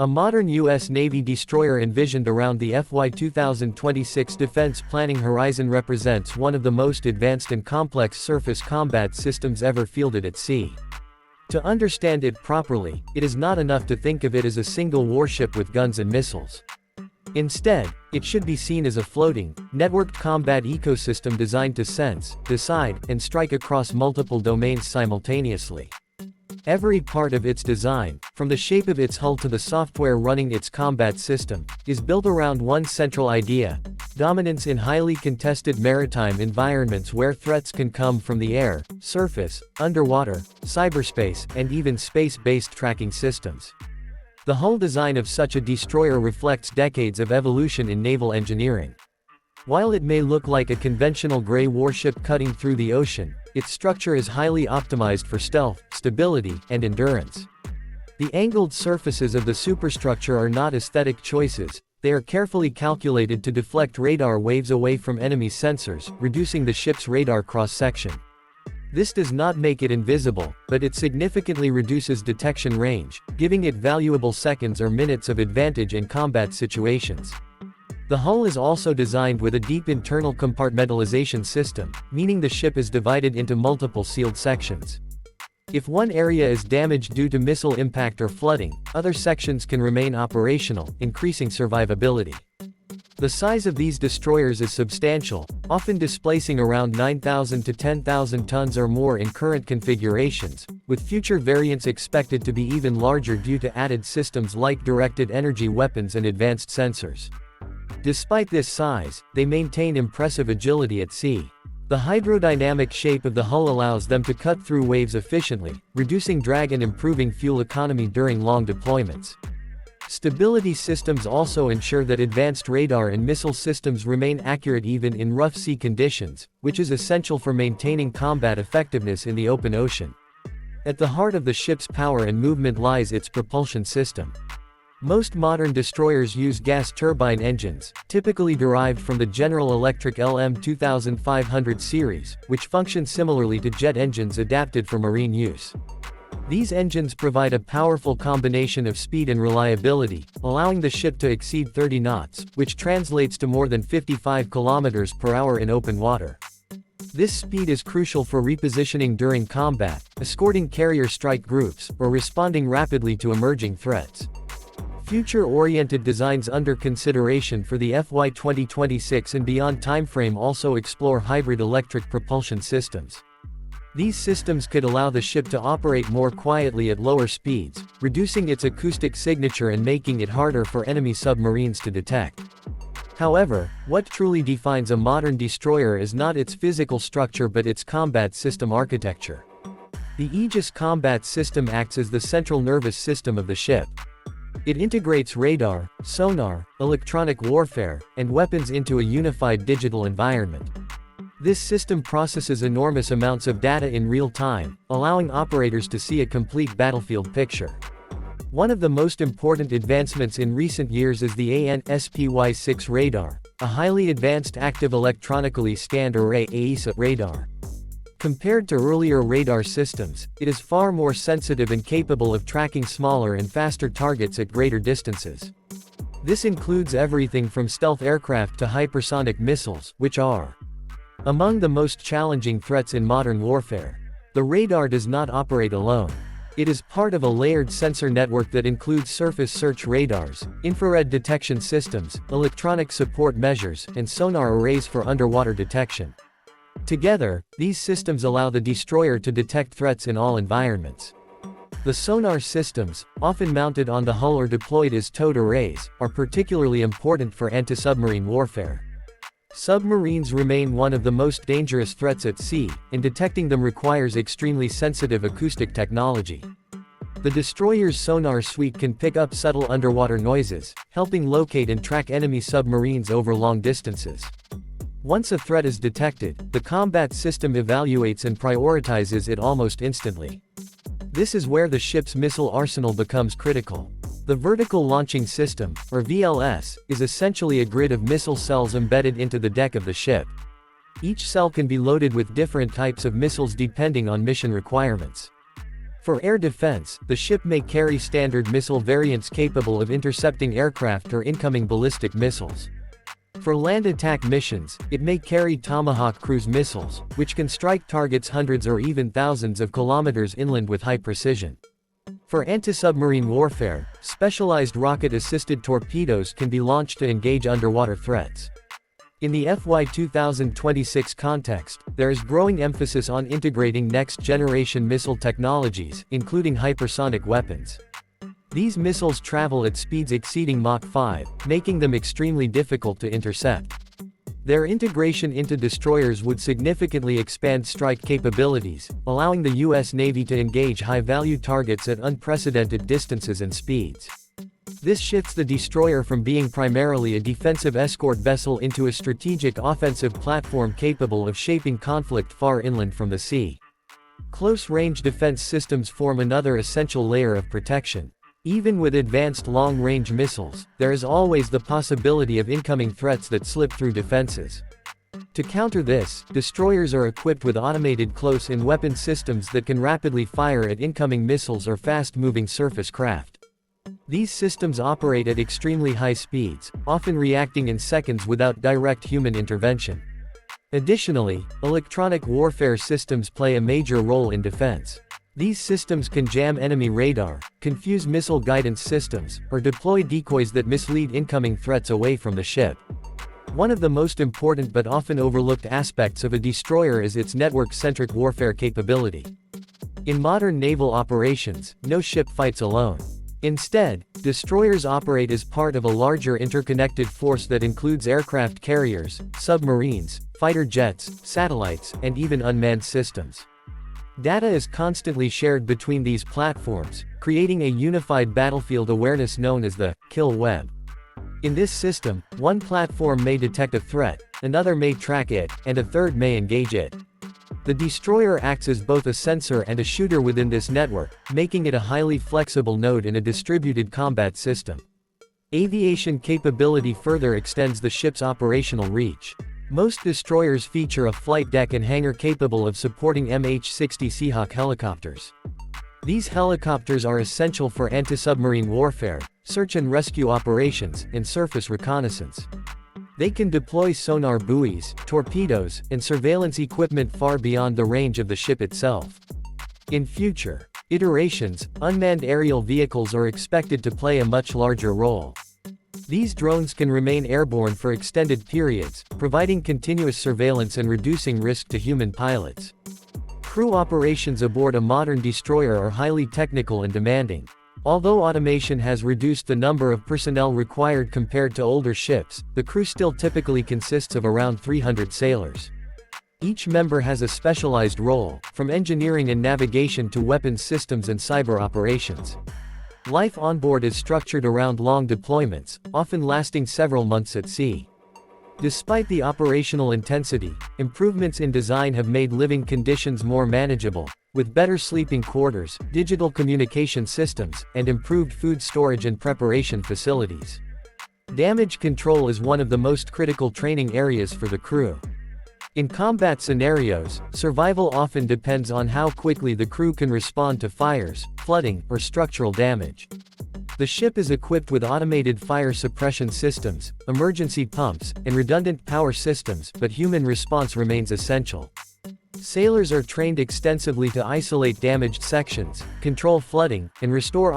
A modern US Navy destroyer envisioned around the FY2026 defense planning horizon represents one of the most advanced and complex surface combat systems ever fielded at sea. To understand it properly, it is not enough to think of it as a single warship with guns and missiles. Instead, it should be seen as a floating, networked combat ecosystem designed to sense, decide, and strike across multiple domains simultaneously. Every part of its design, from the shape of its hull to the software running its combat system, is built around one central idea: dominance in highly contested maritime environments where threats can come from the air, surface, underwater, cyberspace, and even space-based tracking systems. The hull design of such a destroyer reflects decades of evolution in naval engineering. While it may look like a conventional gray warship cutting through the ocean, its structure is highly optimized for stealth, stability, and endurance. The angled surfaces of the superstructure are not aesthetic choices, they are carefully calculated to deflect radar waves away from enemy sensors, reducing the ship's radar cross-section. This does not make it invisible, but it significantly reduces detection range, giving it valuable seconds or minutes of advantage in combat situations. The hull is also designed with a deep internal compartmentalization system, meaning the ship is divided into multiple sealed sections. If one area is damaged due to missile impact or flooding, other sections can remain operational, increasing survivability. The size of these destroyers is substantial, often displacing around 9,000 to 10,000 tons or more in current configurations, with future variants expected to be even larger due to added systems like directed energy weapons and advanced sensors. Despite this size, they maintain impressive agility at sea. The hydrodynamic shape of the hull allows them to cut through waves efficiently, reducing drag and improving fuel economy during long deployments. Stability systems also ensure that advanced radar and missile systems remain accurate even in rough sea conditions, which is essential for maintaining combat effectiveness in the open ocean. At the heart of the ship's power and movement lies its propulsion system. Most modern destroyers use gas turbine engines, typically derived from the General Electric LM2500 series, which function similarly to jet engines adapted for marine use. These engines provide a powerful combination of speed and reliability, allowing the ship to exceed 30 knots, which translates to more than 55 kilometers per hour in open water. This speed is crucial for repositioning during combat, escorting carrier strike groups, or responding rapidly to emerging threats. Future-oriented designs under consideration for the FY2026 and beyond timeframe also explore hybrid electric propulsion systems. These systems could allow the ship to operate more quietly at lower speeds, reducing its acoustic signature and making it harder for enemy submarines to detect. However, what truly defines a modern destroyer is not its physical structure but its combat system architecture. The Aegis combat system acts as the central nervous system of the ship. It integrates radar, sonar, electronic warfare, and weapons into a unified digital environment. This system processes enormous amounts of data in real time, allowing operators to see a complete battlefield picture. One of the most important advancements in recent years is the AN/SPY-6 radar, a highly advanced active electronically scanned array (AESA) radar. Compared to earlier radar systems, it is far more sensitive and capable of tracking smaller and faster targets at greater distances. This includes everything from stealth aircraft to hypersonic missiles, which are among the most challenging threats in modern warfare. The radar does not operate alone. It is part of a layered sensor network that includes surface search radars, infrared detection systems, electronic support measures, and sonar arrays for underwater detection. Together, these systems allow the destroyer to detect threats in all environments. The sonar systems, often mounted on the hull or deployed as towed arrays, are particularly important for anti-submarine warfare. Submarines remain one of the most dangerous threats at sea, and detecting them requires extremely sensitive acoustic technology. The destroyer's sonar suite can pick up subtle underwater noises, helping locate and track enemy submarines over long distances. Once a threat is detected, the combat system evaluates and prioritizes it almost instantly. This is where the ship's missile arsenal becomes critical. The Vertical Launching System, or VLS, is essentially a grid of missile cells embedded into the deck of the ship. Each cell can be loaded with different types of missiles depending on mission requirements. For air defense, the ship may carry standard missile variants capable of intercepting aircraft or incoming ballistic missiles. For land attack missions, it may carry Tomahawk cruise missiles, which can strike targets hundreds or even thousands of kilometers inland with high precision. For anti-submarine warfare, specialized rocket-assisted torpedoes can be launched to engage underwater threats. In the FY2026 context, there is growing emphasis on integrating next-generation missile technologies, including hypersonic weapons. These missiles travel at speeds exceeding Mach 5, making them extremely difficult to intercept. Their integration into destroyers would significantly expand strike capabilities, allowing the US Navy to engage high-value targets at unprecedented distances and speeds. This shifts the destroyer from being primarily a defensive escort vessel into a strategic offensive platform capable of shaping conflict far inland from the sea. Close-range defense systems form another essential layer of protection. Even with advanced long-range missiles, there is always the possibility of incoming threats that slip through defenses. To counter this, destroyers are equipped with automated close-in weapon systems that can rapidly fire at incoming missiles or fast-moving surface craft. These systems operate at extremely high speeds, often reacting in seconds without direct human intervention. Additionally, electronic warfare systems play a major role in defense. These systems can jam enemy radar, confuse missile guidance systems, or deploy decoys that mislead incoming threats away from the ship. One of the most important but often overlooked aspects of a destroyer is its network-centric warfare capability. In modern naval operations, no ship fights alone. Instead, destroyers operate as part of a larger interconnected force that includes aircraft carriers, submarines, fighter jets, satellites, and even unmanned systems. Data is constantly shared between these platforms, creating a unified battlefield awareness known as the kill web. In this system, one platform may detect a threat, another may track it, and a third may engage it. The destroyer acts as both a sensor and a shooter within this network, making it a highly flexible node in a distributed combat system. Aviation capability further extends the ship's operational reach. Most destroyers feature a flight deck and hangar capable of supporting MH-60 Seahawk helicopters. These helicopters are essential for anti-submarine warfare, search and rescue operations, and surface reconnaissance. They can deploy sonar buoys, torpedoes, and surveillance equipment far beyond the range of the ship itself. In future iterations, unmanned aerial vehicles are expected to play a much larger role. These drones can remain airborne for extended periods, providing continuous surveillance and reducing risk to human pilots. Crew operations aboard a modern destroyer are highly technical and demanding. Although automation has reduced the number of personnel required compared to older ships, the crew still typically consists of around 300 sailors. Each member has a specialized role, from engineering and navigation to weapons systems and cyber operations. Life on board is structured around long deployments, often lasting several months at sea. Despite the operational intensity, improvements in design have made living conditions more manageable, with better sleeping quarters, digital communication systems, and improved food storage and preparation facilities. Damage control is one of the most critical training areas for the crew. In combat scenarios, survival often depends on how quickly the crew can respond to fires, flooding, or structural damage. The ship is equipped with automated fire suppression systems, emergency pumps, and redundant power systems, but human response remains essential. Sailors are trained extensively to isolate damaged sections, control flooding, and restore